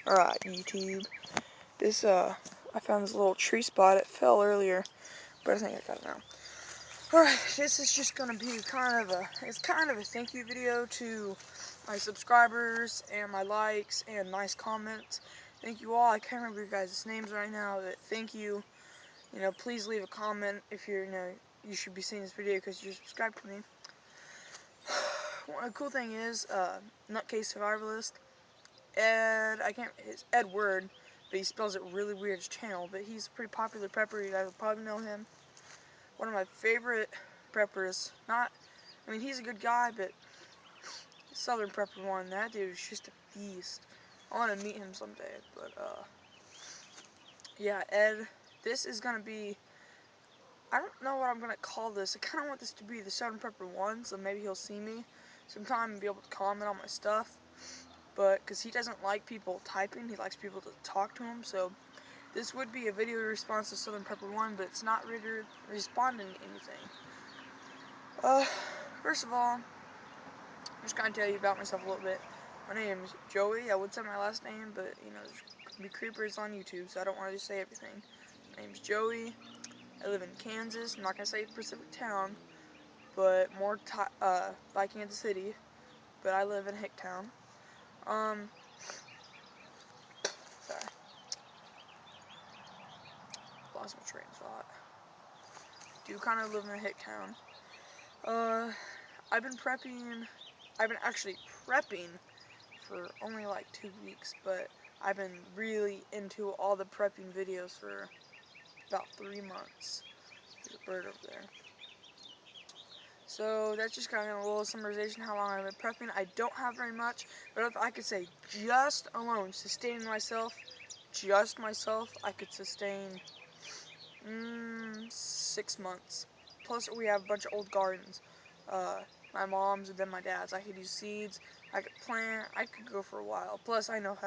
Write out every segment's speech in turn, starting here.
Alright, YouTube. I found this little tree spot. It fell earlier, but I think I got it now. Alright, this is just gonna be kind of a thank you video to my subscribers and my likes and nice comments. Thank you all. I can't remember your guys' names right now, but thank you. Please leave a comment if you should be seeing this video because you're subscribed to me. One cool thing is, Nutcase Survivalist. It's Ed Word, but he spells it really weird, his channel, but he's a pretty popular prepper. You guys will probably know him. One of my favorite preppers. He's a good guy, but Southern Prepper1, that dude is just a beast. I want to meet him someday, but, yeah, Ed, this is going to be, I don't know what I'm going to call this. I kind of want this to be the Southern Prepper1, so maybe he'll see me sometime and be able to comment on my stuff. But because he doesn't like people typing, he likes people to talk to him. So this would be a video response to Southern Prepper1, but it's not really responding to anything. First of all, I'm just gonna tell you about myself a little bit. My name is Joey. I would say my last name, but there's gonna be creepers on YouTube, so I don't want to just say everything. My name's Joey. I live in Kansas. I'm not gonna say Pacific Town, but more by Kansas City. But I live in Hicktown. Sorry. Lost my train of thought. Do kind of live in a Hicktown. I've been actually prepping for only like 2 weeks, but I've been really into all the prepping videos for about 3 months. There's a bird over there. So that's just kind of a little summarization how long I've been prepping. I don't have very much, but if I could say just alone, sustaining myself, I could sustain 6 months. Plus we have a bunch of old gardens. My mom's and then my dad's. I could use seeds, I could plant, I could go for a while. Plus I don't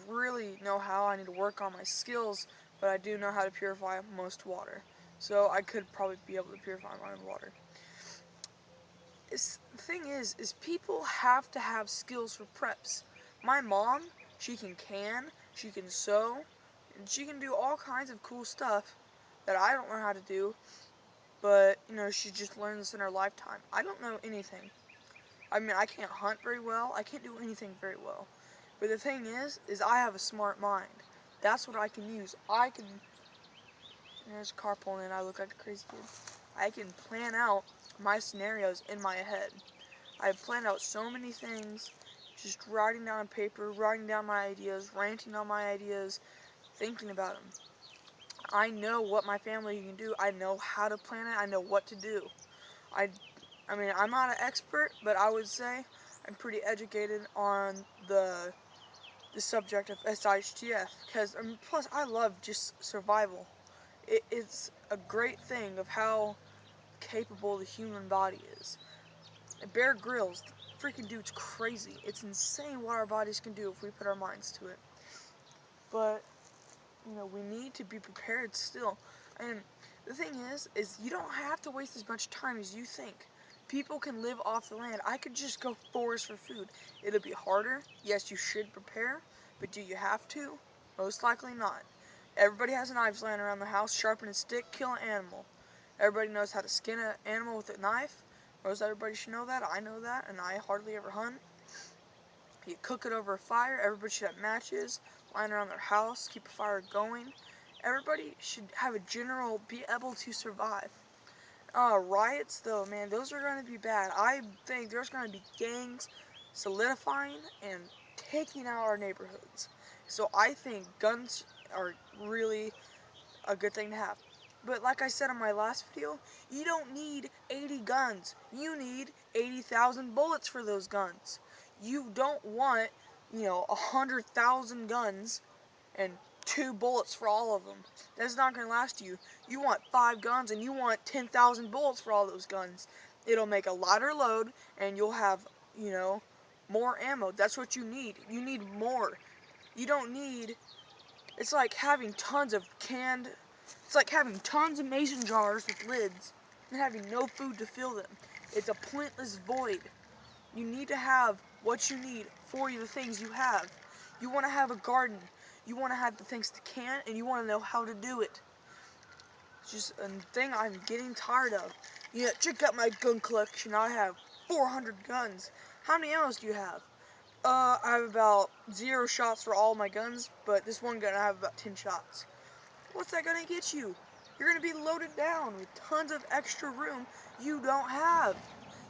really know how, I need to work on my skills, but I do know how to purify most water. So I could probably be able to purify my own water. The thing is people have to have skills for preps. My mom, she can she can sew, and she can do all kinds of cool stuff that I don't know how to do, but, she just learned this in her lifetime. I don't know anything. I can't hunt very well. I can't do anything very well. But the thing is I have a smart mind. That's what I can use. There's a car pulling in. I look like a crazy kid. I can plan out my scenarios in my head. I've planned out so many things, just writing down on paper, writing down my ideas, ranting on my ideas, thinking about them. I know what my family can do. I know how to plan it. I know what to do. I'm not an expert, but I would say I'm pretty educated on the subject of S.H.T.F. Because, plus I love just survival. It's a great thing of how capable the human body is. Bear Grylls, the freaking dude's crazy. It's insane what our bodies can do if we put our minds to it. But, we need to be prepared still. And the thing is you don't have to waste as much time as you think. People can live off the land. I could just go forest for food. It'll be harder. Yes, you should prepare, but do you have to? Most likely not. Everybody has knives laying around the house. Sharpen a stick, kill an animal. Everybody knows how to skin an animal with a knife. Most everybody should know that. I know that, and I hardly ever hunt. You cook it over a fire. Everybody should have matches lying around their house. Keep a fire going. Everybody should have be able to survive. Riots, though, man, those are going to be bad. I think there's going to be gangs solidifying and taking out our neighborhoods. So I think guns are really a good thing to have. But like I said in my last video, you don't need 80 guns. You need 80,000 bullets for those guns. You don't want, 100,000 guns and 2 bullets for all of them. That's not going to last you. You want 5 guns and you want 10,000 bullets for all those guns. It'll make a lighter load and you'll have, more ammo. That's what you need. You need more. You don't need... It's like having tons of mason jars with lids and having no food to fill them. It's a pointless void. You need to have what you need for the things you have. You want to have a garden. You want to have the things to can, and you want to know how to do it. It's just a thing I'm getting tired of. Yeah, check out my gun collection. I have 400 guns. How many ammos do you have? I have about 0 shots for all my guns, but this one gun I have about 10 shots. What's that gonna get you? You're gonna be loaded down with tons of extra room you don't have.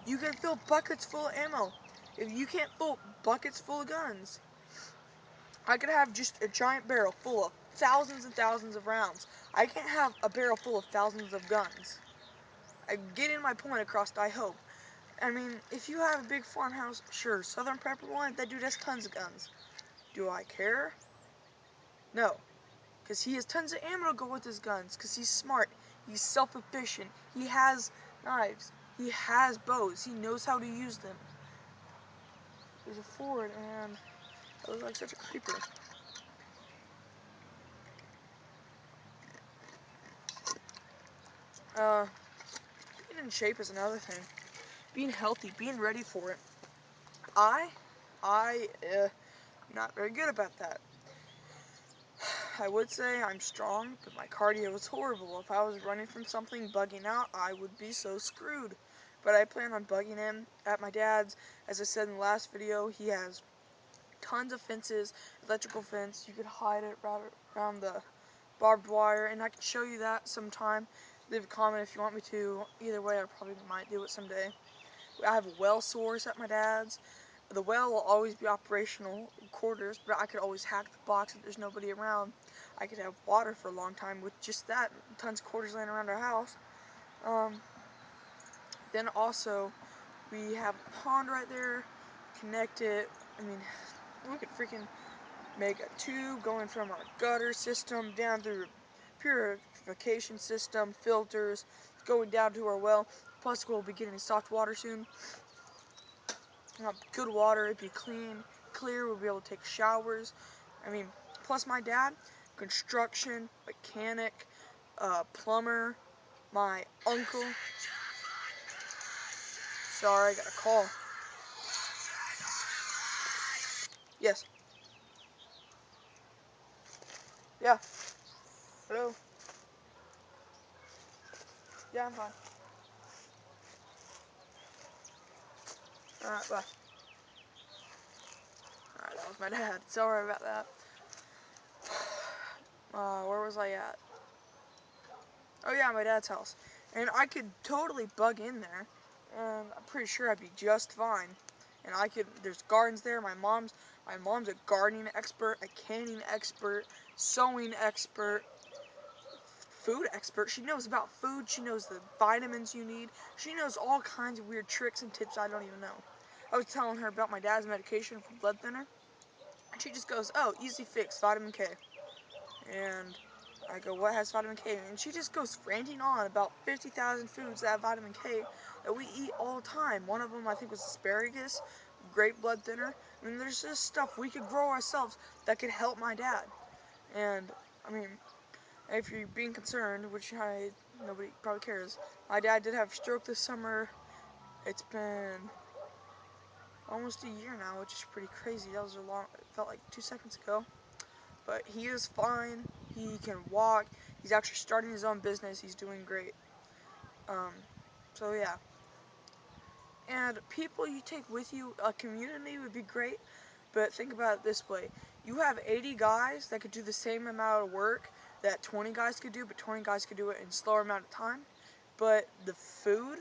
You can fill buckets full of ammo. If you can't fill buckets full of guns, I could have just a giant barrel full of thousands and thousands of rounds. I can't have a barrel full of thousands of guns. I'm getting my point across, I hope. I mean, if you have a big farmhouse, sure, Southern Prepper 1, that dude has tons of guns. Do I care? No. Because he has tons of ammo to go with his guns. Because he's smart. He's self-efficient. He has knives. He has bows. He knows how to use them. There's a ford, and that looks like such a creeper. Being in shape is another thing. Being healthy, being ready for it. I, not very good about that. I would say I'm strong, but my cardio is horrible. If I was running from something, bugging out, I would be so screwed. But I plan on bugging in at my dad's. As I said in the last video, he has tons of fences, electrical fence. You could hide it right around the barbed wire, and I can show you that sometime. Leave a comment if you want me to. Either way, I probably might do it someday. I have a well source at my dad's. The well will always be operational quarters, but I could always hack the box if there's nobody around. I could have water for a long time with just that. Tons of quarters laying around our house. Then also, we have a pond right there. Connect it. I mean, we could freaking make a tube going from our gutter system down through purification system, filters, going down to our well. Plus, we'll be getting soft water soon. Good water, it'd be clean, clear, we'll be able to take showers. I mean, plus my dad, construction, mechanic, plumber, my uncle. Sorry, I got a call. Yes. Yeah. Hello. Yeah, I'm fine. Alright, bye. Alright, that was my dad. Sorry about that. Where was I at? Oh yeah, my dad's house. And I could totally bug in there, and I'm pretty sure I'd be just fine. And there's gardens there. My mom's a gardening expert, a canning expert, sewing expert, food expert. She knows about food. She knows the vitamins you need. She knows all kinds of weird tricks and tips I don't even know. I was telling her about my dad's medication for blood thinner, and she just goes, "Oh, easy fix, vitamin K." And I go, "What has vitamin K?" And she just goes ranting on about 50,000 foods that have vitamin K that we eat all the time. One of them, I think, was asparagus, great blood thinner. I mean, there's just stuff we could grow ourselves that could help my dad. And, I mean, if you're being concerned, which nobody probably cares, my dad did have a stroke this summer. It's been almost a year now, which is pretty crazy. That was it felt like 2 seconds ago. But he is fine. He can walk. He's actually starting his own business. He's doing great. So yeah. And people you take with you, a community would be great. But think about it this way. You have 80 guys that could do the same amount of work that 20 guys could do, but 20 guys could do it in a slower amount of time. But the food,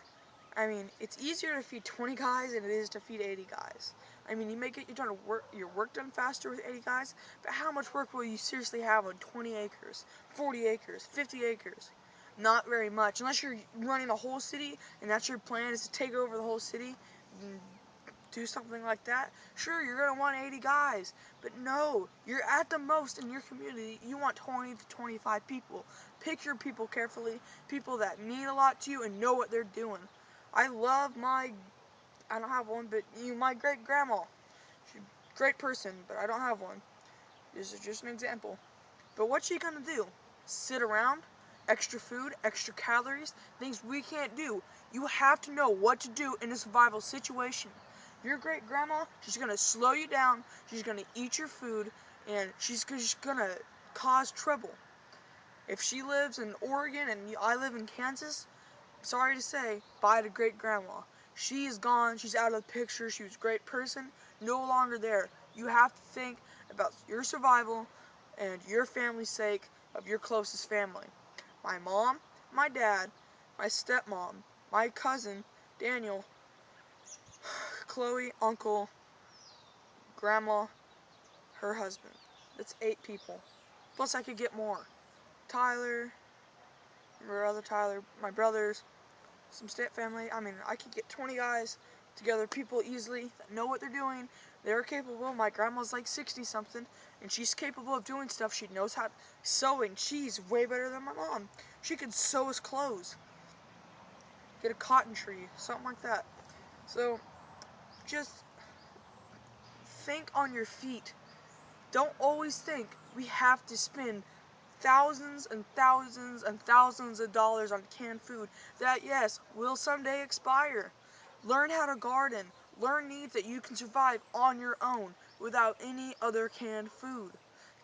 I mean, it's easier to feed 20 guys than it is to feed 80 guys. I mean, you may get your work done faster with 80 guys, but how much work will you seriously have on 20 acres, 40 acres, 50 acres? Not very much, unless you're running a whole city, and that's your plan is to take over the whole city, and do something like that. Sure, you're going to want 80 guys, but no, you're at the most in your community, you want 20 to 25 people. Pick your people carefully, people that mean a lot to you and know what they're doing. I don't have one, but my great-grandma. She's a great person, but I don't have one. This is just an example. But what's she gonna do? Sit around? Extra food, extra calories, things we can't do. You have to know what to do in a survival situation. Your great grandma, she's gonna slow you down. She's gonna eat your food, and she's gonna cause trouble. If she lives in Oregon and I live in Kansas, sorry to say, bye to great grandma. She is gone. She's out of the picture. She was a great person. No longer there. You have to think about your survival and your family's sake of your closest family. My mom, my dad, my stepmom, my cousin, Daniel, Chloe, uncle, grandma, her husband. That's 8 people. Plus I could get more. Tyler, your other Tyler, my brothers, some step family. I mean, I could get 20 guys together, people easily that know what they're doing. They're capable. My grandma's like 60 something, and she's capable of doing stuff. She knows how to sew, and she's way better than my mom. She could sew us clothes, get a cotton tree, something like that. So just think on your feet. Don't always think we have to spend thousands and thousands and thousands of dollars on canned food that, yes, will someday expire. Learn how to garden. Learn needs that you can survive on your own without any other canned food.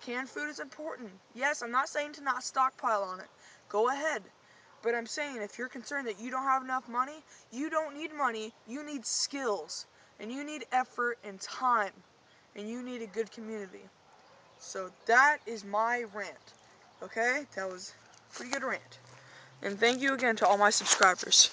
Canned food is important. Yes, I'm not saying to not stockpile on it. Go ahead. But I'm saying if you're concerned that you don't have enough money, you don't need money. You need skills. And you need effort and time. And you need a good community. So that is my rant. Okay? That was a pretty good rant. And thank you again to all my subscribers.